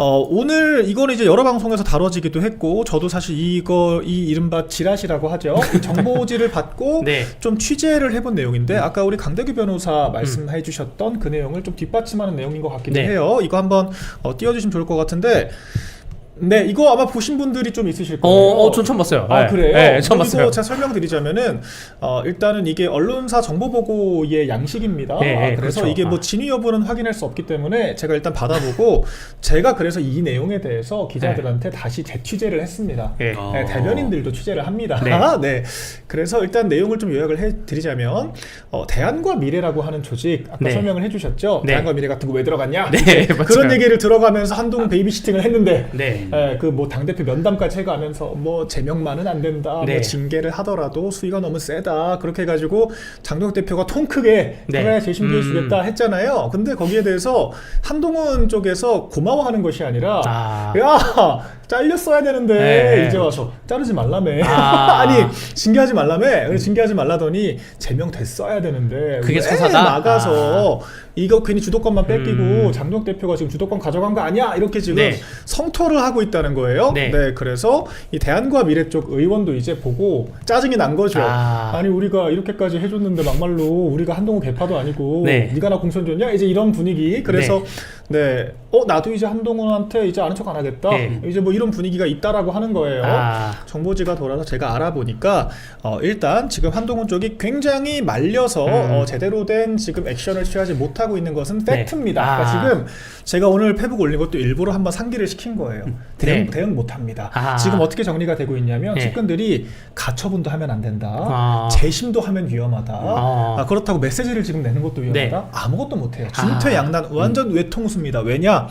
오늘 이거는 이제 여러 방송에서 다뤄지기도 했고, 저도 사실 이 이른바 지라시라고 하죠. 이 정보지를 받고 네. 좀 취재를 해본 내용인데, 아까 우리 강대규 변호사 말씀해 주셨던 그 내용을 좀 뒷받침하는 내용인 것 같기도 네. 해요. 이거 한번 띄워주시면 좋을 것 같은데, 네, 이거 아마 보신 분들이 좀 있으실 거예요. 전 처음 봤어요. 아, 네. 그래요? 네, 처음 봤어요. 이거 제가 설명드리자면은, 일단은 이게 언론사 정보보고의 양식입니다. 네, 그래서 그렇죠. 이게 뭐 진위 여부는 확인할 수 없기 때문에 제가 일단 받아보고, 제가 그래서 이 내용에 대해서 기자들한테 다시 재취재를 했습니다. 네. 네, 대변인들도 취재를 합니다. 네. 네. 그래서 일단 내용을 좀 요약을 해드리자면, 대안과 미래라고 하는 조직, 아까 네. 설명을 해주셨죠? 네. 대안과 미래 같은 거 왜 들어갔냐? 네, 그런 맞아요. 얘기를 들어가면서 한동훈 베이비시팅을 했는데, 네. 그 뭐 당대표 면담까지 해가면서 뭐 제명만은 안 된다, 네. 뭐 징계를 하더라도 수위가 너무 세다, 그렇게 해가지고 장동혁 대표가 통 크게 네. 그래 재심기해 주겠다 했잖아요. 근데 거기에 대해서 한동훈 쪽에서 고마워하는 것이 아니라 야 잘렸어야 되는데 네. 이제 와서 자르지 말라며 아. 아니 징계하지 말라며. 그래 징계하지 말라더니 제명됐어야 되는데 그게 왜 서사다? 나가서 이거 괜히 주도권만 뺏기고 장동혁 대표가 지금 주도권 가져간 거 아니야? 이렇게 지금 네. 성토를 하고 있다는 거예요. 네. 그래서 이 대안과 미래 쪽 의원도 이제 보고 짜증이 난 거죠. 아. 아니 우리가 이렇게까지 해줬는데 막말로 우리가 한동훈 개파도 아니고 네. 네가 나 공천 줬냐? 이제 이런 분위기. 그래서 나도 이제 한동훈한테 이제 아는 척 안 하겠다. 네. 이제 뭐 이런 분위기가 있다라고 하는 거예요. 정보지가 돌아서 제가 알아보니까 일단 지금 한동훈 쪽이 굉장히 말려서 제대로 된 지금 액션을 취하지 못하고 있는 것은 네. 팩트입니다. 그러니까 지금 제가 오늘 페북 올린 것도 일부러 한번 상기를 시킨 거예요. 대응 못합니다. 지금 어떻게 정리가 되고 있냐면 측근들이 가처분도 하면 안 된다. 재심도 하면 위험하다. 그렇다고 메시지를 지금 내는 것도 위험하다. 아무것도 못해요. 진퇴양난 완전 외통수입니다. 왜냐?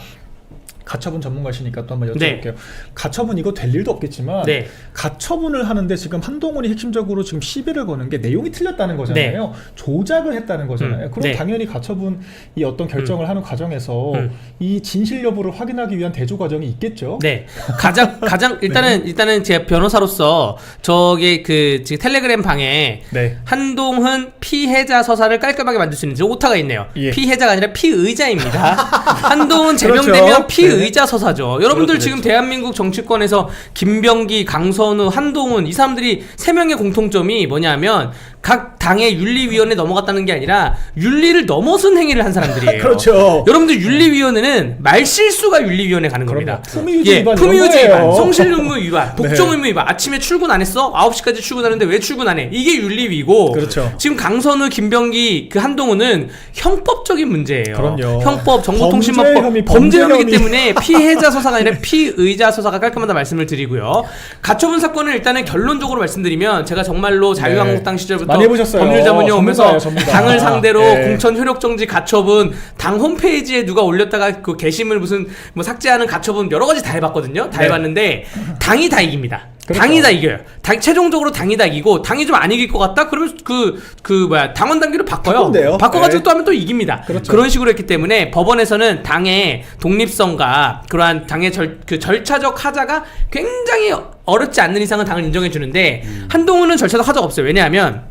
가처분 전문가시니까 또 한번 여쭤볼게요. 가처분 이거 될 일도 없겠지만 가처분을 하는데 지금 한동훈이 핵심적으로 지금 시비를 거는 게 내용이 틀렸다는 거잖아요. 조작을 했다는 거잖아요. 그럼 당연히 가처분이 어떤 결정을 하는 과정에서 이 진실 여부를 확인하기 위한 대조 과정이 있겠죠. 네. 가장 일단은 제 변호사로서 저기 그 지금 텔레그램 방에 한동훈 피해자 서사를 깔끔하게 만들 수 있는 오타가 있네요. 피해자가 아니라 피의자입니다. 한동훈 제명되면 피의자 서사죠. 여러분들 지금 대한민국 정치권에서 김병기, 강선우, 한동훈 이 사람들이 세 명의 공통점이 뭐냐면 각 당의 윤리위원회 넘어갔다는 게 아니라 윤리를 넘어선 행위를 한 사람들이에요. 그렇죠. 여러분들 윤리위원회는 말실수가 윤리위원회 가는 겁니다. 품위유지 위반, 품위유지 위반, 성실의무 위반, 복종의무 위반. 아침에 출근 안 했어? 9시까지 출근하는데 왜 출근 안 해? 이게 윤리위고. 그렇죠. 지금 강선우, 김병기, 그 한동훈은 형법적인 문제예요. 그럼요. 형법, 정보통신망법, 범죄 혐의이기 때문에 피해자 서사가 아니라 피의자 서사가 깔끔하다 말씀을 드리고요. 가처분 사건을 일단은 결론적으로 말씀드리면 제가 정말로 자유한국당 시절부터 많이 해보셨어요. 법률자문위원 오면서 전문가. 당을 상대로 공천 효력정지 가처분, 당 홈페이지에 누가 올렸다가 그 게시물 무슨 뭐 삭제하는 가처분 여러 가지 다 해봤거든요. 다 해봤는데 당이 다 이깁니다. 그렇죠. 당이 다 이겨요. 최종적으로 당이 다 이기고 당이 좀 안 이길 것 같다? 그러면 당원 단계로 바꿔요. 바꿔가지고 또 하면 또 이깁니다. 그렇죠. 그런 식으로 했기 때문에 법원에서는 당의 독립성과 그러한 당의 절차적 하자가 굉장히 어렵지 않는 이상은 당을 인정해 주는데 한동훈은 절차적 하자가 없어요. 왜냐하면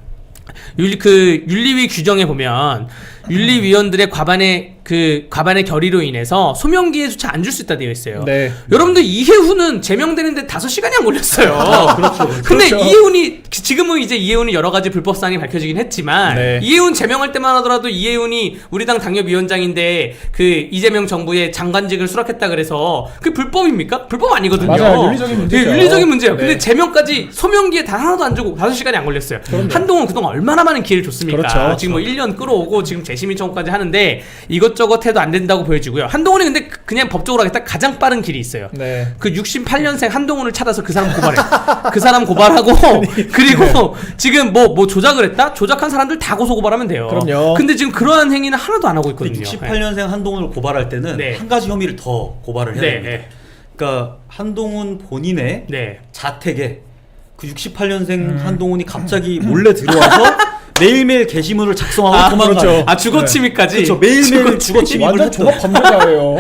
윤리위 규정에 보면 윤리위원들의 과반의 결의로 인해서 소명기회조차 안 줄 수 있다 되어 있어요. 여러분들 이해훈은 제명되는데 5시간이 안 걸렸어요. 그렇죠. 근데 지금은 이제 이해훈이 여러 가지 불법사항이 밝혀지긴 했지만 이해훈 제명할 때만 하더라도 이해훈이 우리 당 당협위원장인데 그 이재명 정부의 장관직을 수락했다 그래서 그게 불법입니까? 불법 아니거든요. 맞아요. 윤리적인 문제죠. 윤리적인 문제예요. 근데 제명까지 소명기회 단 하나도 안 주고 5시간이 안 걸렸어요. 한동훈 그동안 얼마나 많은 기회를 줬습니까? 그렇죠. 지금 뭐 1년 끌어오고 지금 재심의 청구까지 하는데 이것저것 해도 안 된다고 보여지고요. 한동훈이 근데 그냥 법적으로 하겠다 가장 빠른 길이 있어요. 그 68년생 한동훈을 찾아서 그 사람 고발해. 그 사람 고발하고 그리고 지금 뭐 조작을 했다? 조작한 사람들 다 고소 고발하면 돼요. 그럼요. 근데 지금 그러한 행위는 하나도 안 하고 있거든요. 68년생 한동훈을 고발할 때는 한 가지 혐의를 더 고발을 해야 됩니다. 그러니까 한동훈 본인의 자택에 그 68년생 한동훈이 갑자기 몰래 들어와서 매일매일 게시물을 작성하고 도망가요. 그렇죠. 아 주거 침입까지. 그렇죠. 매일매일 주거 침입을 완전 종합 범죄자예요.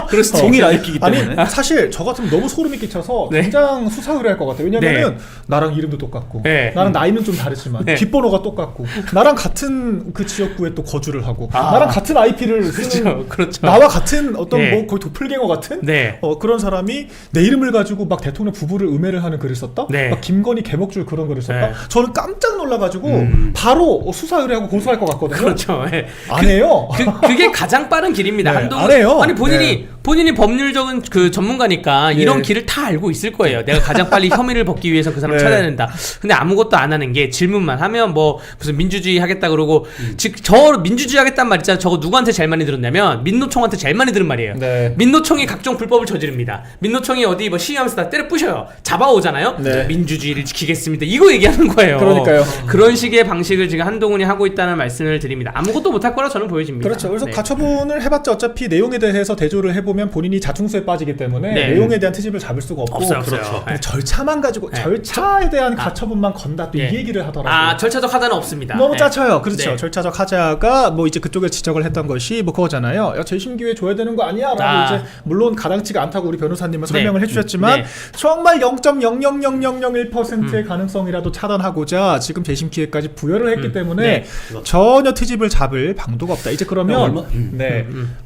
그래서 동일 IP이기 때문에. 아니 사실 저 같으면 너무 소름이 끼쳐서 네. 당장 수사 의뢰할 것 같아요. 왜냐면은 네. 나랑 이름도 똑같고 네. 나랑 나이는 좀 다르지만 네. 뒷번호가 똑같고 나랑 같은 그 지역구에 또 거주를 하고 나랑 같은 IP를 쓰는 그렇죠. 나와 같은 어떤 네. 뭐 거의 도플갱어 같은 네. 그런 사람이 내 이름을 가지고 막 대통령 부부를 음해를 하는 글을 썼다. 네. 막 김건희 개목줄 그런 글을 썼다. 네. 저는 깜짝 놀라가지고 바로 수사 의뢰하고 고소할 것 같거든요. 그렇죠. 네. 안 해요. 그게 가장 빠른 길입니다. 네, 한동훈 안 해요. 아니 본인이 법률적인 그 전문가니까 이런 길을 다 알고 있을 거예요. 내가 가장 빨리 혐의를 벗기 위해서 그 사람을 찾아야 된다. 근데 아무것도 안 하는 게 질문만 하면 뭐 무슨 민주주의 하겠다 그러고 즉 저 민주주의 하겠다는 말 있잖아요. 저거 누구한테 제일 많이 들었냐면 민노총한테 제일 많이 들은 말이에요. 네. 민노총이 각종 불법을 저지릅니다. 민노총이 어디 뭐 시위하면서 다 때려 부셔요. 잡아오잖아요. 네. 민주주의를 지키겠습니다. 이거 얘기하는 거예요. 그러니까요. 그런 식의 방식을 지금 한동훈이 하고 있다는 말씀을 드립니다. 아무것도 못할 거라 저는 보여집니다. 그렇죠. 그래서 네. 가처분을 해봤자 어차피 내용에 대해서 대조를 해보면 본인이 자충수에 빠지기 때문에 네. 내용에 대한 트집을 잡을 수가 없고 없어요. 그렇죠. 근데 절차만 가지고 절차에 대한 가처분만 건다 또 이 얘기를 하더라고요. 아 절차적 하자는 없습니다. 너무 네. 짜쳐요. 그렇죠. 네. 절차적 하자가 뭐 이제 그쪽에 지적을 했던 것이 뭐 그거잖아요. 야, 재심 기회 줘야 되는 거 아니야라고 이제 물론 가당치가 않다고 우리 변호사님은 설명을 해주셨지만 정말 0.00001%의 가능성이라도 차단하고자 지금 재심 기회까지 부여를 했기 때문에 전혀 트집을 잡을 방도가 없다. 이제 그러면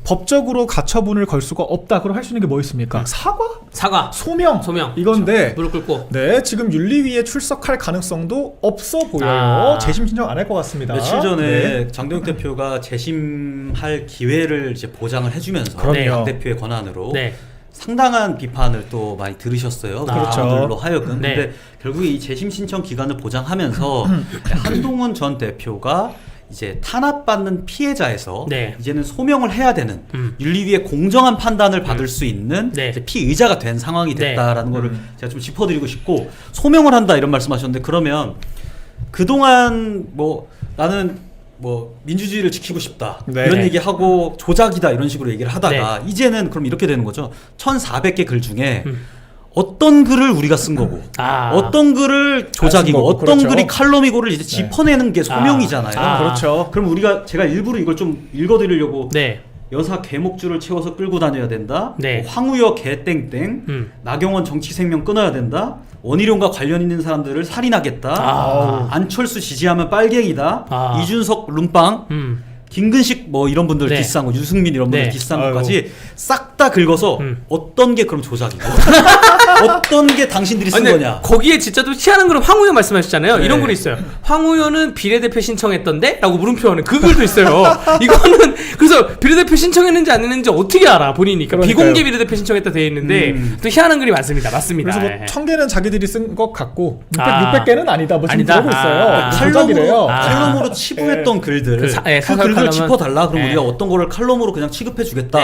법적으로 가처분을 걸 수가 없다. 그럼 할 수 있는 게 뭐 있습니까? 사과, 소명 이건데 무릎 꿇고 지금 윤리위에 출석할 가능성도 없어 보여요. 재심 신청 안 할 것 같습니다. 며칠 전에 장동혁 대표가 재심할 기회를 이제 보장을 해주면서 당 대표의 권한으로 상당한 비판을 또 많이 들으셨어요. 그렇죠. 하여금. 근데 결국에 이 재심 신청 기간을 보장하면서 한동훈 전 대표가 이제 탄압받는 피해자에서 이제는 소명을 해야 되는 윤리위의 공정한 판단을 받을 수 있는 이제 피의자가 된 상황이 됐다라는 거를 제가 좀 짚어드리고 싶고, 소명을 한다 이런 말씀하셨는데, 그러면 그동안 뭐 나는 뭐 민주주의를 지키고 싶다 이런 얘기하고 조작이다 이런 식으로 얘기를 하다가 이제는 그럼 이렇게 되는 거죠. 1400개 글 중에 어떤 글을 우리가 쓴 거고 어떤 글을 조작이고 어떤 글이 칼럼이고를 이제 짚어내는 게 소명이잖아요. 그렇죠. 그럼 제가 일부러 이걸 좀 읽어드리려고 여사 개목줄을 채워서 끌고 다녀야 된다. 황우여 개땡땡. 나경원 정치생명 끊어야 된다. 원희룡과 관련 있는 사람들을 살인하겠다. 안철수 지지하면 빨갱이다. 이준석 룸빵. 김근식 뭐 이런 분들 디스한 거, 유승민 이런 분들 디스한 것까지 싹 다 긁어서 어떤 게 그럼 조작이고 어떤 게 당신들이 쓴 거냐. 거기에 진짜 또 희한한 글은 황우여 말씀하셨잖아요. 이런 글이 있어요. 황우여는 비례대표 신청했던데? 라고 물음표하는 그 글도 있어요. 이거는 그래서 비례대표 신청했는지 안 했는지 어떻게 알아 본인이. 비공개 비례대표 신청했다 되어 있는데 또 희한한 글이 많습니다. 맞습니다. 그래서 뭐 1000개는 자기들이 쓴 것 같고 600개는 아니다. 뭐 지금 그러고 있어요. 칼럼으로 치부했던 글들 그 글들 짚어달라. 그럼 우리가 어떤 거를 칼럼으로 그냥 취급해주겠다.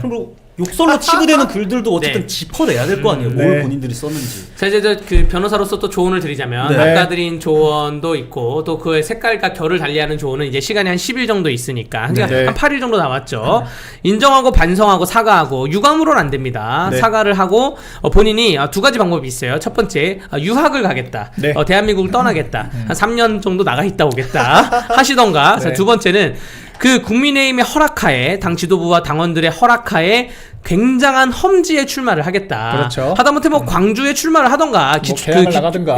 그럼 욕설로 치부되는 글들도 어쨌든 짚어내야 될 거 아니에요. 뭘 본인들이 썼는지. 자, 이제 그 변호사로서 또 조언을 드리자면 아까 드린 조언도 있고 또 그의 색깔과 결을 달리하는 조언은 이제 시간이 한 10일 정도 있으니까 한 8일 정도 남았죠. 인정하고 반성하고 사과하고 유감으로는 안 됩니다. 사과를 하고 본인이 두 가지 방법이 있어요. 첫 번째, 유학을 가겠다. 대한민국을 떠나겠다. 한 3년 정도 나가 있다 오겠다 하시던가. 자, 두 번째는 그 국민의힘의 허락하에, 당 지도부와 당원들의 허락하에 굉장한 험지에 출마를 하겠다. 그렇죠. 하다못해 뭐 광주에 출마를 하던가, 뭐 개항을 나가든가,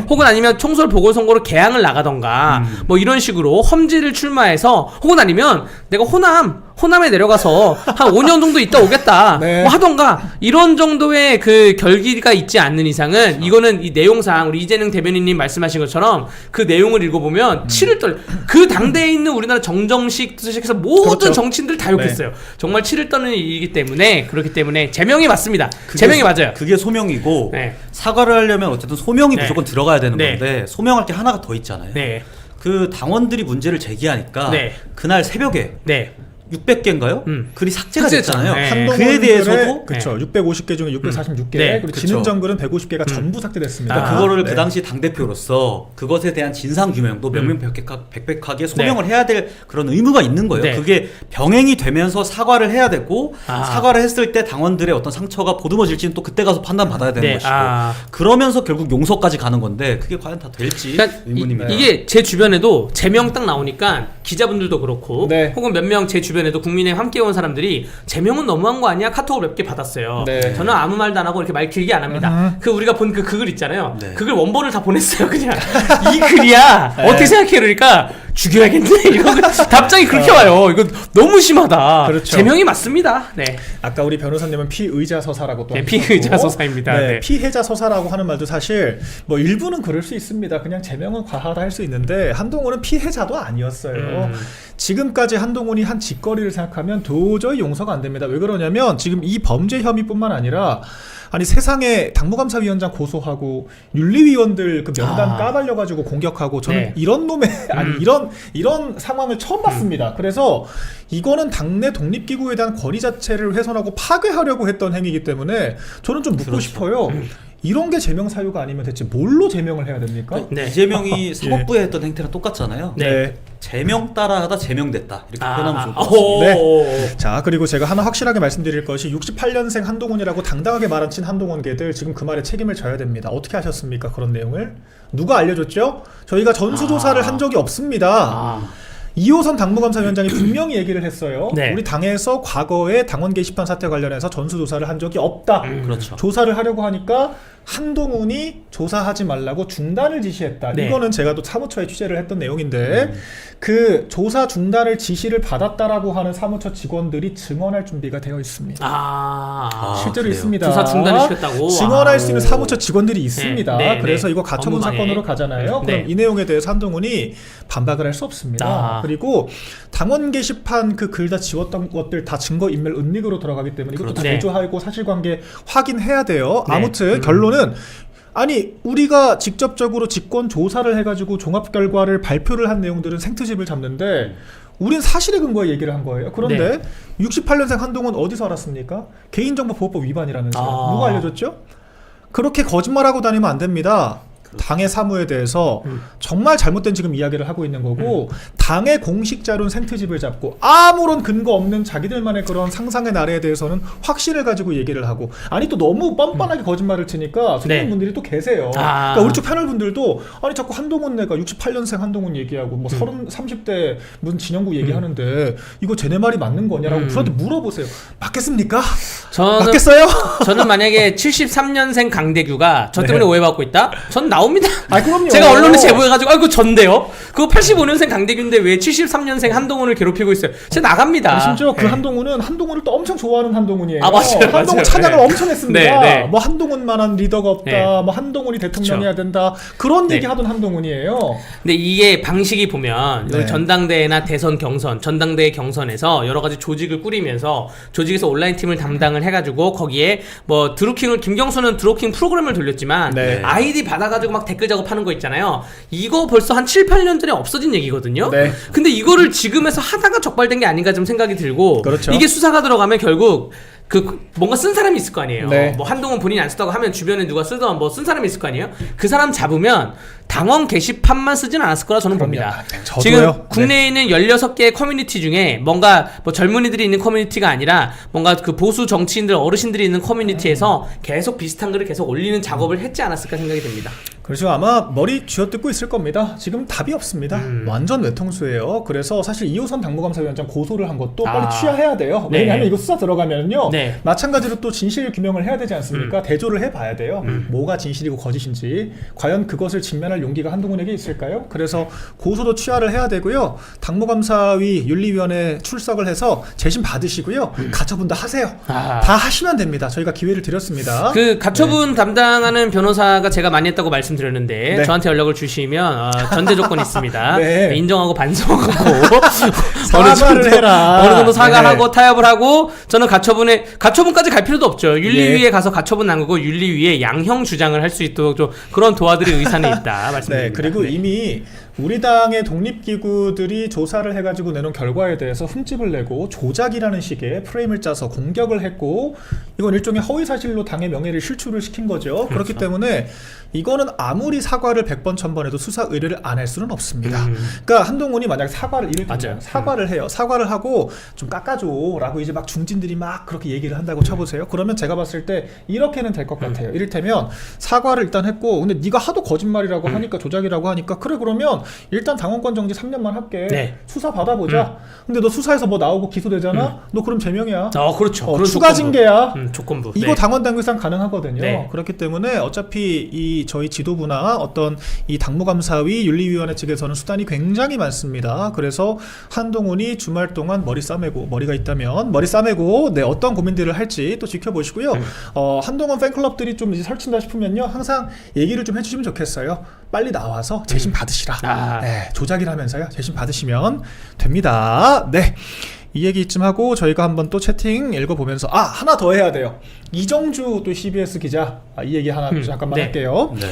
혹은 아니면 총선 보궐선거로 개항을 나가던가, 뭐 이런 식으로 험지를 출마해서, 혹은 아니면 내가 호남에 내려가서 한 5년 정도 있다 오겠다. 뭐 하던가, 이런 정도의 그 결기가 있지 않는 이상은 이거는 이 내용상 우리 이재능 대변인님 말씀하신 것처럼 그 내용을 읽어보면 치를 떨. 그 당대에 있는 우리나라 정정식부터 시작해서 모든 정치인들 다 욕했어요. 정말 치를 떠는 일이기 때문에. 그렇기 때문에 제명이 맞습니다. 제명이 맞아요. 그게 소명이고 사과를 하려면 어쨌든 소명이 무조건 들어가야 되는 건데 소명할 게 하나가 더 있잖아요. 그 당원들이 문제를 제기하니까 그날 새벽에 600개인가요? 글이 삭제가 됐잖아요. 네. 그에 대해서도 그렇죠. 650개 중에 646개. 그리고 그쵸. 지능 정글은 150개가 전부 삭제됐습니다. 그러니까 그거를 그 당시 당 대표로서 그것에 대한 진상 규명도 명명백백하게 소명을 해야 될 그런 의무가 있는 거예요. 그게 병행이 되면서 사과를 해야 되고 사과를 했을 때 당원들의 어떤 상처가 보듬어질지는 또 그때 가서 판단 받아야 되는 것이고 그러면서 결국 용서까지 가는 건데 그게 과연 다 될지 의문입니다. 이게 제 주변에도 제명 딱 나오니까 기자분들도 그렇고 혹은 몇 명 제 주변에도 국민의힘 함께 온 사람들이 제명은 너무한 거 아니야? 카톡을 몇 개 받았어요. 저는 아무 말도 안 하고 이렇게 말 길게 안 합니다. 그 우리가 본 그 글 있잖아요. 그 글 원본을 다 보냈어요. 그냥 이 글이야. 어떻게 생각해? 그러니까 죽여야겠네. 이런 답장이 그렇게 와요. 이거 너무 심하다. 그렇죠. 제명이 맞습니다. 네. 아까 우리 변호사님은 피의자 서사라고 또 피의자 서사입니다. 네. 피해자 서사라고 하는 말도 사실 뭐 일부는 그럴 수 있습니다. 그냥 제명은 과하다 할 수 있는데 한동훈은 피해자도 아니었어요. 지금까지 한동훈이 한 짓거리를 생각하면 도저히 용서가 안 됩니다. 왜 그러냐면 지금 이 범죄 혐의뿐만 아니라 아니 세상에 당무감사위원장 고소하고 윤리위원들 그 명단 까발려가지고 공격하고 저는 이런 놈의 아니 이런 상황을 처음 봤습니다. 그래서 이거는 당내 독립기구에 대한 권위 자체를 훼손하고 파괴하려고 했던 행위이기 때문에 저는 좀 묻고 싶어요. 이런 게 제명 사유가 아니면 대체 뭘로 제명을 해야 됩니까? 이재명이 사법부에 했던 행태랑 똑같잖아요. 제명 따라하다 제명됐다 이렇게 표현하면 좋을 것 같습니다. 자, 그리고 제가 하나 확실하게 말씀드릴 것이 68년생 한동훈이라고 당당하게 말한 친 한동훈계들 지금 그 말에 책임을 져야 됩니다. 어떻게 하셨습니까? 그런 내용을 누가 알려줬죠? 저희가 전수조사를 한 적이 없습니다. 이호선 당무감사위원장이 분명히 얘기를 했어요. 우리 당에서 과거에 당원 게시판 사태 관련해서 전수조사를 한 적이 없다. 그렇죠. 조사를 하려고 하니까 한동훈이 조사하지 말라고 중단을 지시했다. 이거는 제가 또 사무처에 취재를 했던 내용인데 그 조사 중단을 지시를 받았다라고 하는 사무처 직원들이 증언할 준비가 되어 있습니다. 실제로 그래요? 있습니다. 조사 중단을 시켰다고? 증언할 수 있는 사무처 직원들이 있습니다. 그래서 이거 가처분 법무방해. 사건으로 가잖아요. 그럼 이 내용에 대해서 한동훈이 반박을 할 수 없습니다. 그리고 당원 게시판 그 글 다 지웠던 것들 다 증거인멸 은닉으로 들어가기 때문에 이것도 다 대조하고 사실관계 확인해야 돼요. 아무튼 결론은 아니 우리가 직접적으로 직권 조사를 해가지고 종합 결과를 발표를 한 내용들은 생트집을 잡는데 우린 사실에 근거에 얘기를 한 거예요. 그런데 68년생 한동훈 어디서 알았습니까? 개인정보보호법 위반이라면서요. 누가 알려줬죠? 그렇게 거짓말하고 다니면 안 됩니다. 당의 사무에 대해서 정말 잘못된 지금 이야기를 하고 있는 거고 당의 공식 자료는 생트집을 잡고 아무런 근거 없는 자기들만의 그런 상상의 나래에 대해서는 확신을 가지고 얘기를 하고 아니 또 너무 뻔뻔하게 거짓말을 치니까 속는 분들이 또 계세요. 그러니까 우리 쪽 패널 분들도 아니 자꾸 한동훈 내가 68년생 한동훈 얘기하고 뭐 30대 무슨 진영구 얘기하는데 이거 쟤네 말이 맞는 거냐라고 저한테 물어보세요. 맞겠습니까? 맞겠어요? 저는 만약에 73년생 강대규가 저 때문에 오해받고 있다? 전 나옵니다. 그럼요. 제가 언론에 제보해가지고 아이고 전데요? 그거 85년생 강대규인데 왜 73년생 한동훈을 괴롭히고 있어요? 제가 나갑니다. 심지어 그 한동훈은 한동훈을 또 엄청 좋아하는 한동훈이에요. 맞아요. 한동훈 찬양을 엄청 했습니다. 뭐 한동훈만한 리더가 없다. 뭐 한동훈이 대통령이어야 된다. 그런 얘기 하던 한동훈이에요. 근데 이게 방식이 보면 전당대회나 대선 경선, 전당대회 경선에서 여러 가지 조직을 꾸리면서 조직에서 온라인 팀을 담당을 해가지고 거기에 뭐 김경수는 드루킹 프로그램을 돌렸지만 아이디 받아가지고 막 댓글 작업하는 거 있잖아요. 이거 벌써 한 7, 8년 전에 없어진 얘기거든요. 근데 이거를 지금에서 하다가 적발된 게 아닌가 좀 생각이 들고 이게 수사가 들어가면 결국 뭔가 쓴 사람이 있을 거 아니에요. 뭐 한동훈 본인이 안 쓰다고 하면 주변에 누가 쓰던 뭐 쓴 사람이 있을 거 아니에요. 그 사람 잡으면 당원 게시판만 쓰진 않았을 거라 저는 봅니다. 저도요. 지금 국내에 있는 16개의 커뮤니티 중에 뭔가 뭐 젊은이들이 있는 커뮤니티가 아니라 뭔가 그 보수 정치인들 어르신들이 있는 커뮤니티에서 계속 비슷한 글을 계속 올리는 작업을 했지 않았을까 생각이 듭니다. 그래서 아마 머리 쥐어뜯고 있을 겁니다. 지금 답이 없습니다. 완전 외통수예요. 그래서 사실 이호선 당무감사위원장 고소를 한 것도 빨리 취하해야 돼요. 왜냐하면 이거 수사 들어가면요. 마찬가지로 또 진실 규명을 해야 되지 않습니까? 대조를 해봐야 돼요. 뭐가 진실이고 거짓인지. 과연 그것을 직면할 용기가 한동훈에게 있을까요? 그래서 고소도 취하를 해야 되고요. 당무감사위 윤리위원회 출석을 해서 재심 받으시고요. 가처분 다 하세요. 다 하시면 됩니다. 저희가 기회를 드렸습니다. 그 가처분 담당하는 변호사가 제가 많이 했다고 말씀드렸는데 저한테 연락을 주시면 전제 조건이 있습니다. 인정하고 반성하고 사과를 해라. 어느 정도 사과하고 타협을 하고 저는 가처분까지 갈 필요도 없죠. 윤리위에 가서 가처분 남기고 윤리위에 양형 주장을 할 수 있도록 좀 그런 도와드릴 의사는 있다 말씀드립니다. 그리고 이미 우리 당의 독립기구들이 조사를 해가지고 내놓은 결과에 대해서 흠집을 내고 조작이라는 식의 프레임을 짜서 공격을 했고 이건 일종의 허위사실로 당의 명예를 실추를 시킨 거죠. 그렇죠. 그렇기 때문에 이거는 아무리 사과를 100번 1000번 해도 수사 의뢰를 안 할 수는 없습니다. 그러니까 한동훈이 만약 사과를 사과를 해요. 사과를 하고 좀 깎아줘 라고 이제 막 중진들이 막 그렇게 얘기를 한다고 쳐보세요. 그러면 제가 봤을 때 이렇게는 될 것 같아요. 이를테면 사과를 일단 했고 근데 네가 하도 거짓말이라고 하니까 조작이라고 하니까 그래 그러면 일단 당원권 정지 3년만 할게. 네. 수사 받아보자. 근데 너 수사에서 뭐 나오고 기소되잖아? 너 그럼 제명이야. 그렇죠. 추가 징계야. 조건부. 이거 당원 당규상 가능하거든요. 네. 그렇기 때문에 어차피 이 저희 지도부나 어떤 이 당무감사위 윤리위원회 측에서는 수단이 굉장히 많습니다. 그래서 한동훈이 주말 동안 머리가 있다면 머리 싸매고 네, 어떤 고민들을 할지 또 지켜보시고요. 한동훈 팬클럽들이 좀 이제 설친다 싶으면요. 항상 얘기를 좀 해주시면 좋겠어요. 빨리 나와서 재심 받으시라. 네, 조작이라면서요. 재심 받으시면 됩니다. 네. 이 얘기 이쯤 하고 저희가 한번 또 채팅 읽어보면서 하나 더 해야 돼요. 이정주 또 CBS 기자 이 얘기 하나 잠깐만 할게요. 네.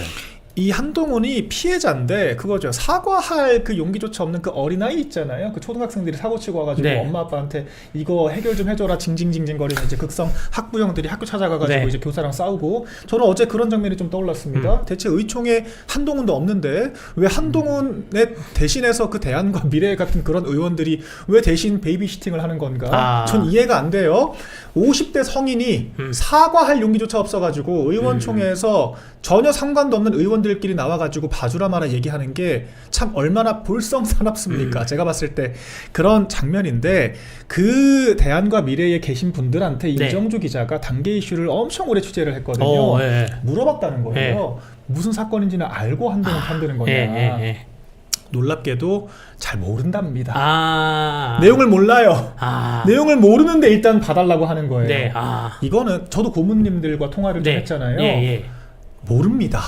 이 한동훈이 피해자인데 그거죠. 사과할 그 용기조차 없는 그 어린아이 있잖아요. 그 초등학생들이 사고치고 와가지고 엄마 아빠한테 이거 해결 좀 해줘라 징징징징거리는 이제 극성 학부형들이 학교 찾아가가지고 이제 교사랑 싸우고 저는 어제 그런 장면이 좀 떠올랐습니다. 대체 의총에 한동훈도 없는데 왜 한동훈의 대신해서 그 대안과 미래 같은 그런 의원들이 왜 대신 베이비시팅을 하는 건가? 전 이해가 안 돼요. 50대 성인이 사과할 용기조차 없어가지고 의원총회에서 전혀 상관도 없는 의원들끼리 나와가지고 봐주라 마라 얘기하는 게 참 얼마나 볼썽사납습니까? 제가 봤을 때 그런 장면인데 그 대안과 미래에 계신 분들한테 이정주 기자가 단계 이슈를 엄청 오래 취재를 했거든요. 물어봤다는 거예요. 무슨 사건인지는 알고 한동훈 편드는 거냐. 놀랍게도 잘 모른답니다. 내용을 몰라요. 내용을 모르는데 일단 봐달라고 하는 거예요. 이거는 저도 고문님들과 통화를 좀 했잖아요. 모릅니다.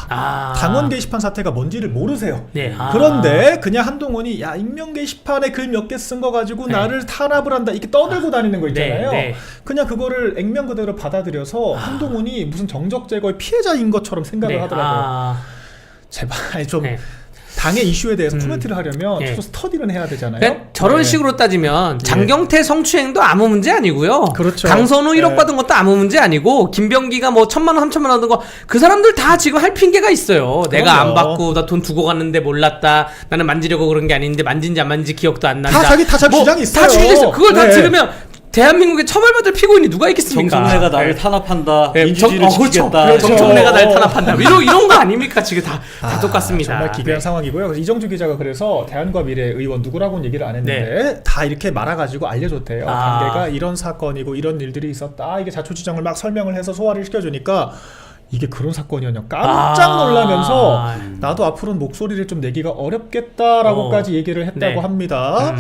당원 게시판 사태가 뭔지를 모르세요. 그런데 그냥 한동훈이 야 익명 게시판에 글 몇 개 쓴 거 가지고 나를 탄압을 한다 이렇게 떠들고 다니는 거 있잖아요. 그냥 그거를 액면 그대로 받아들여서 한동훈이 무슨 정적 제거의 피해자인 것처럼 생각을 하더라고요. 제발 좀 당의 이슈에 대해서 코멘트를 하려면 최소 스터디는 해야 되잖아요. 저런 식으로 따지면 장경태 성추행도 아무 문제 아니고요. 그렇죠. 강선우 1억 받은 것도 아무 문제 아니고 김병기가 뭐 1000만 원 3000만 원 얻은 거 그 사람들 다 지금 할 핑계가 있어요. 내가 안 받고 나 돈 두고 갔는데 몰랐다. 나는 만지려고 그런 게 아닌데 만진지 안 만진지 기억도 안 난다. 다 자기 주장이 있어요. 다 주장이 있어요. 그걸 다 들으면 대한민국에 처벌받을 피고인이 누가 있겠습니까? 정청래가 나를 탄압한다. 민주주의를 지키겠다. 그렇죠. 정청래가 나를 탄압한다. 이런 거 아닙니까? 지금 다 똑같습니다. 정말 기괴한 상황이고요. 그래서 이정주 기자가 그래서 대안과 미래 의원 누구라고는 얘기를 안 했는데 다 이렇게 말아가지고 알려줬대요. 관계가 이런 사건이고 이런 일들이 있었다. 이게 자초지종을 막 설명을 해서 소화를 시켜주니까 이게 그런 사건이었냐 깜짝 놀라면서 나도 앞으로는 목소리를 좀 내기가 어렵겠다라고까지 얘기를 했다고 합니다.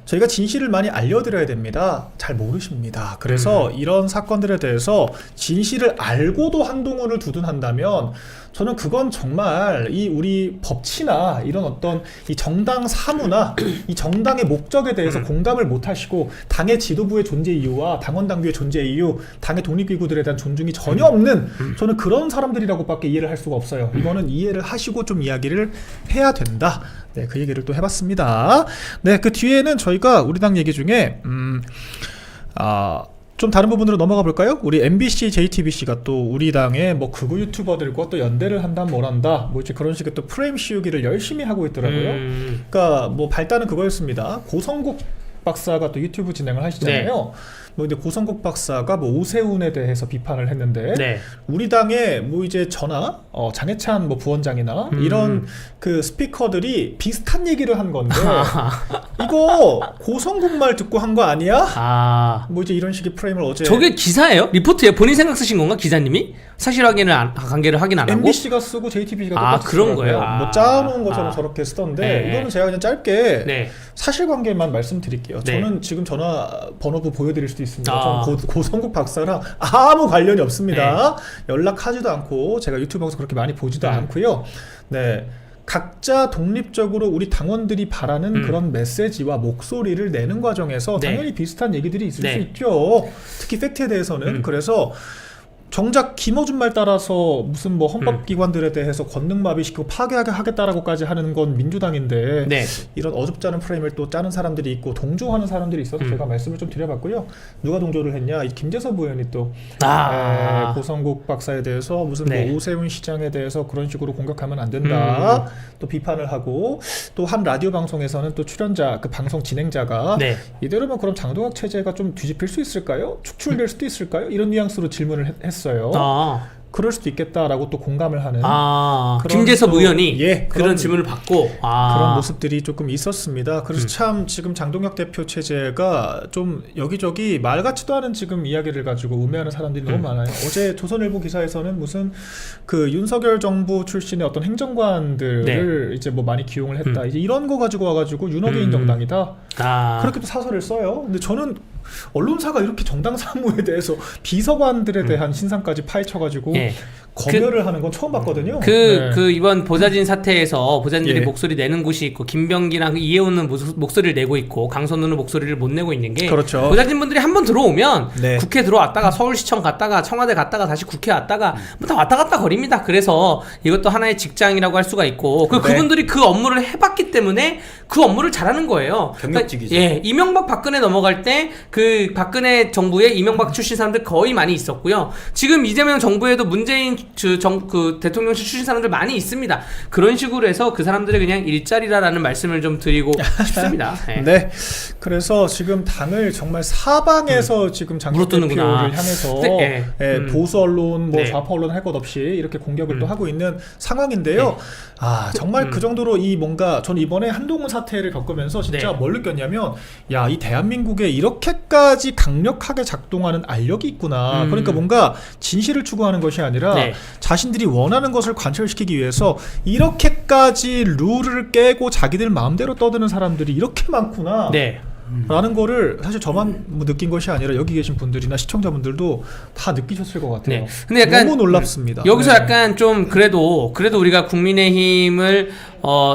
저희가 진실을 많이 알려드려야 됩니다. 잘 모르십니다. 그래서 이런 사건들에 대해서 진실을 알고도 한동훈을 두둔한다면 저는 그건 정말 이 우리 법치나 이런 어떤 이 정당 사무나 이 정당의 목적에 대해서 공감을 못 하시고 당의 지도부의 존재 이유와 당원 당규의 존재 이유, 당의 독립기구들에 대한 존중이 전혀 없는 저는 그런 사람들이라고밖에 이해를 할 수가 없어요. 이거는 이해를 하시고 좀 이야기를 해야 된다. 네, 그 얘기를 또 해봤습니다. 네, 그 뒤에는 저희가 우리 당 얘기 중에 좀 다른 부분으로 넘어가 볼까요? 우리 MBC, JTBC가 또 우리 당의 뭐 극우 유튜버들과 또 연대를 한다, 뭘 한다, 뭐 이제 그런 식의 또 프레임 씌우기를 열심히 하고 있더라고요. 그러니까 뭐 발단은 그거였습니다. 고성국 박사가 또 유튜브 진행을 하시잖아요. 뭐 근데 고성국 박사가 뭐 오세훈에 대해서 비판을 했는데 우리 당의 뭐 이제 저나 장해찬 뭐 부원장이나 이런 그 스피커들이 비슷한 얘기를 한 건데 이거 고성국 말 듣고 한 거 아니야? 뭐 이제 이런 식의 프레임을 어제 저게 기사예요? 리포트예요? 본인 생각 쓰신 건가? 기자님이? 사실 관계를 확인 안 하고? MBC가 쓰고 JTBC가 똑같이 그런 거예요? 뭐 짜놓은 것처럼 저렇게 쓰던데 이거는 제가 그냥 짧게 사실관계만 말씀드릴게요. 저는 지금 전화번호부 보여드릴 수도 있습니다. 저는 고성국 박사랑 아무 관련이 없습니다. 연락하지도 않고 제가 유튜브에서 그렇게 많이 보지도 않고요. 네. 각자 독립적으로 우리 당원들이 바라는 그런 메시지와 목소리를 내는 과정에서 당연히 비슷한 얘기들이 있을 수 있죠. 특히 팩트에 대해서는. 그래서 정작 김어준 말 따라서 무슨 뭐 헌법기관들에 대해서 권능마비시키고 파괴하겠다라고까지 하는 건 민주당인데 네. 이런 어줍잖은 프레임을 또 짜는 사람들이 있고 동조하는 사람들이 있어서 제가 말씀을 좀 드려봤고요. 누가 동조를 했냐? 이 김재섭 의원이 또 고성국 박사에 대해서 무슨 네. 뭐 오세훈 시장에 대해서 그런 식으로 공격하면 안 된다. 또 비판을 하고 또 한 라디오 방송에서는 또 출연자 그 방송 진행자가 네. 이대로면 그럼 장동혁 체제가 좀 뒤집힐 수 있을까요? 축출될 수도 있을까요? 이런 뉘앙스로 질문을 했어요. 그럴 수도 있겠다라고 또 공감을 하는 김재섭 의원이 그런 질문을 받고 그런 모습들이 조금 있었습니다. 그래서 참 지금 장동혁 대표 체제가 좀 여기저기 말 같지도 않은 지금 이야기를 가지고 우매하는 사람들이 너무 많아요. 어제 조선일보 기사에서는 무슨 그 윤석열 정부 출신의 어떤 행정관들을 이제 뭐 많이 기용을 했다. 이제 이런 거 가지고 와가지고 윤호개인 정당이다. 그렇게 또 사설을 써요. 근데 저는 언론사가 이렇게 정당 사무에 대해서 비서관들에 대한 신상까지 파헤쳐가지고 검열을 하는 건 처음 봤거든요. 그 이번 보좌진 사태에서 보좌진들이 목소리 내는 곳이 있고 김병기랑 이해훈은 목소리를 내고 있고 강선우는 목소리를 못 내고 있는 게 보좌진분들이 한번 들어오면 국회 들어왔다가 서울시청 갔다가 청와대 갔다가 다시 국회 왔다가 뭐 다 왔다 갔다 거립니다. 그래서 이것도 하나의 직장이라고 할 수가 있고 그분들이 그 업무를 해봤기 때문에 그 업무를 잘하는 거예요. 경력직이죠. 이명박 박근혜 넘어갈 때 그 박근혜 정부에 이명박 출신 사람들 거의 많이 있었고요. 지금 이재명 정부에도 문재인 그 대통령실 출신 사람들 많이 있습니다. 그런 식으로 해서 그 사람들의 그냥 일자리라는 말씀을 좀 드리고 싶습니다. 네. 그래서 지금 당을 정말 사방에서 지금 장동혁 대표를 향해서 보수 언론, 뭐 좌파 언론 할 것 없이 이렇게 공격을 또 하고 있는 상황인데요. 정말 그 정도로 이 뭔가 전 이번에 한동훈 사태를 겪으면서 진짜 뭘 느꼈냐면 이 대한민국에 이렇게까지 강력하게 작동하는 알력이 있구나. 그러니까 뭔가 진실을 추구하는 것이 아니라 자신들이 원하는 것을 관철시키기 위해서 이렇게까지 룰을 깨고 자기들 마음대로 떠드는 사람들이 이렇게 많구나. 라는 거를 사실 저만 뭐 느낀 것이 아니라 여기 계신 분들이나 시청자분들도 다 느끼셨을 것 같아요. 근데 약간 너무 놀랍습니다. 여기서 약간 좀 그래도 우리가 국민의힘을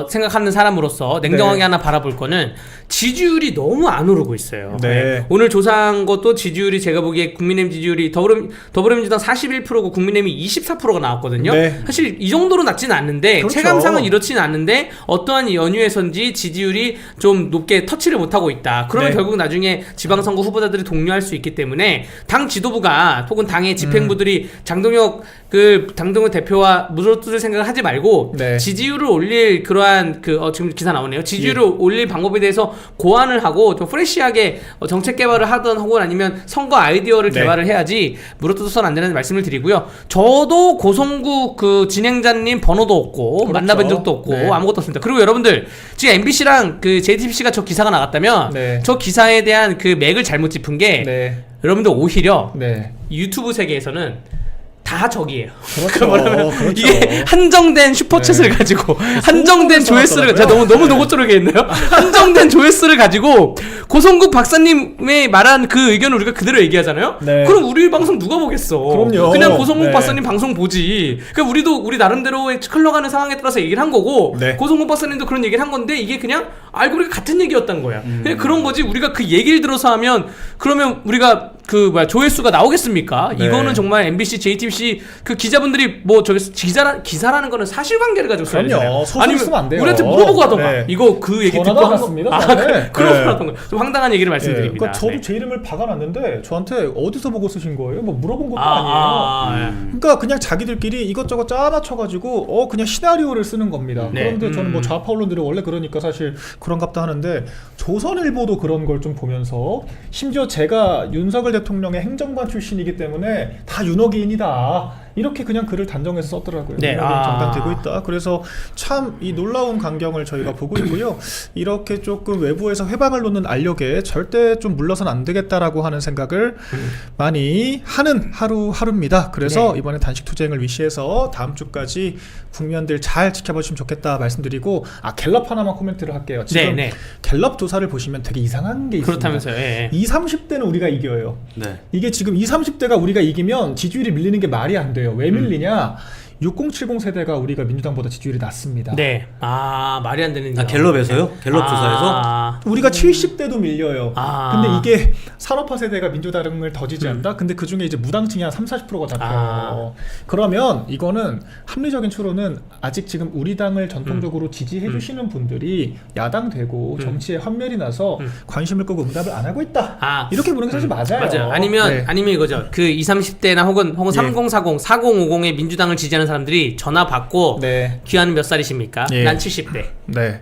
생각하는 사람으로서 냉정하게 하나 바라볼 거는 지지율이 너무 안 오르고 있어요. 오늘 조사한 것도 지지율이 제가 보기에 국민의힘 지지율이 더불어민주당 41%고 국민의힘이 24%가 나왔거든요. 사실 이 정도로 낮지는 않는데 체감상은 이렇지는 않는데 어떠한 연유에선지 지지율이 좀 높게 터치를 못하고 있다. 그러면 결국 나중에 지방선거 후보자들이 동료할 수 있기 때문에 당 지도부가 혹은 당의 집행부들이 장동혁 대표와 물어뜯을 생각을 하지 말고 지지율을 올릴 그러한 지금 기사 나오네요. 지지율을 올릴 방법에 대해서 고안을 하고 좀 프레시하게 정책 개발을 하든 혹은 아니면 선거 아이디어를 개발을 해야지 물어뜯어서는 안 되는 말씀을 드리고요. 저도 고성국 그 진행자님 번호도 없고 만나본 적도 없고 아무것도 없습니다. 그리고 여러분들 지금 MBC랑 그 JTBC가 저 기사가 나갔다면 저 기사에 대한 그 맥을 잘못 짚은 게 여러분들 오히려 유튜브 세계에서는 다 적이에요. 그렇죠. 이게 한정된 슈퍼챗을 가지고 한정된 조회수를 제가 너무 노골적으로 했네요. 한정된 조회수를 가지고 고성국 박사님의 말한 그 의견을 우리가 그대로 얘기하잖아요. 그럼 우리 방송 누가 보겠어? 그럼요. 그냥 고성국 박사님 방송 보지. 그러니까 우리도 우리 나름대로의 흘러가는 상황에 따라서 얘기를 한 거고 고성국 박사님도 그런 얘기를 한 건데 이게 그냥 알고 보니까 같은 얘기였던 거야. 그냥 그런 거지. 우리가 그 얘기를 들어서 하면 그러면 우리가 조회수가 나오겠습니까? 이거는 정말 MBC, JTBC 그 기자분들이 뭐 저기 기사라는 거는 사실관계를 가지고 써야 되잖아요. 아니면 안 돼요. 우리한테 물어보고 하던가. 이거 그 얘기 듣고 같습니다. 그런 하던가. 좀 황당한 얘기를 말씀드립니다. 그러니까 저도 제 이름을 박아놨는데 저한테 어디서 보고 쓰신 거예요? 뭐 물어본 것도 아니에요. 그러니까 그냥 자기들끼리 이것저것 짜맞춰가지고 그냥 시나리오를 쓰는 겁니다. 그런데 저는 뭐 좌파 언론들이 원래 그러니까 사실 그런갑다 하는데 조선일보도 그런 걸 좀 보면서 심지어 제가 윤석열 대통령의 행정관 출신이기 때문에 다 윤호개인이다. 이렇게 그냥 글을 단정해서 썼더라고요. 정당되고 있다. 그래서 참 이 놀라운 광경을 저희가 보고 있고요. 이렇게 조금 외부에서 회방을 놓는 알력에 절대 좀 물러선 안 되겠다라고 하는 생각을 많이 하는 하루입니다. 그래서 이번에 단식 투쟁을 위시해서 다음 주까지 국민들 잘 지켜보시면 좋겠다 말씀드리고 갤럽 하나만 코멘트를 할게요. 지금 갤럽 조사를 보시면 되게 이상한 게 있습니다. 그렇다면서요. 20, 30대는 우리가 이겨요. 이게 지금 20, 30대가 우리가 이기면 지지율이 밀리는 게 말이 안 돼요. 왜 밀리냐? 6070 세대가 우리가 민주당보다 지지율이 낮습니다. 네. 아, 말이 안 되는. 갤럽에서요? 갤럽 조사에서? 우리가 70대도 밀려요. 근데 이게 산업화 세대가 민주당을 더 지지한다? 근데 그 중에 이제 무당층이 한 30-40%가 잡혀요. 그러면 이거는 합리적인 추론은 아직 지금 우리 당을 전통적으로 지지해 주시는 분들이 야당 되고 정치에 환멸이 나서 관심을 끄고 응답을 안 하고 있다. 이렇게 보는 게 사실 맞아요. 아니면 이거죠. 그 20, 30대나 혹은 3040, 4050의 민주당을 지지하는 사람들이 전화 받고 귀하는 몇 살이십니까? 난 70대.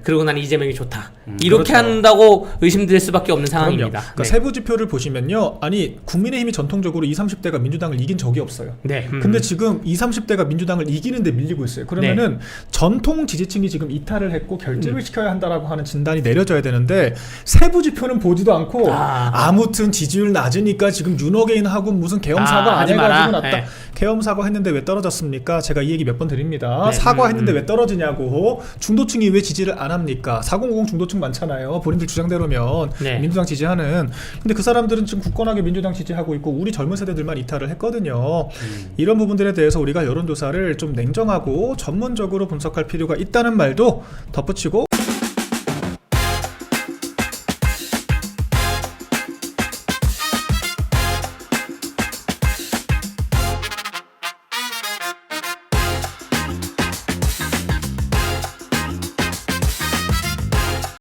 그리고 난 이재명이 좋다. 이렇게 그렇죠. 한다고 의심될 수밖에 없는 상황입니다. 그러니까 세부 지표를 보시면요. 아니 국민의힘이 전통적으로 20, 30대가 민주당을 이긴 적이 없어요. 근데 지금 20, 30대가 민주당을 이기는데 밀리고 있어요. 그러면은 전통 지지층이 지금 이탈을 했고 결집을 시켜야 한다라고 하는 진단이 내려져야 되는데 세부 지표는 보지도 않고 아무튼 지지율 낮으니까 지금 윤어게인하고 무슨 계엄 사과 안 해가지고 났다. 계엄 사과 했는데 왜 떨어졌습니까? 제가 이 얘기 몇 번 드립니다. 사과했는데 왜 떨어지냐고. 중도층이 왜 지지를 안 합니까? 4050 중도층 많잖아요. 본인들 주장대로면 민주당 지지하는. 근데 그 사람들은 지금 굳건하게 민주당 지지하고 있고 우리 젊은 세대들만 이탈을 했거든요. 이런 부분들에 대해서 우리가 여론조사를 좀 냉정하고 전문적으로 분석할 필요가 있다는 말도 덧붙이고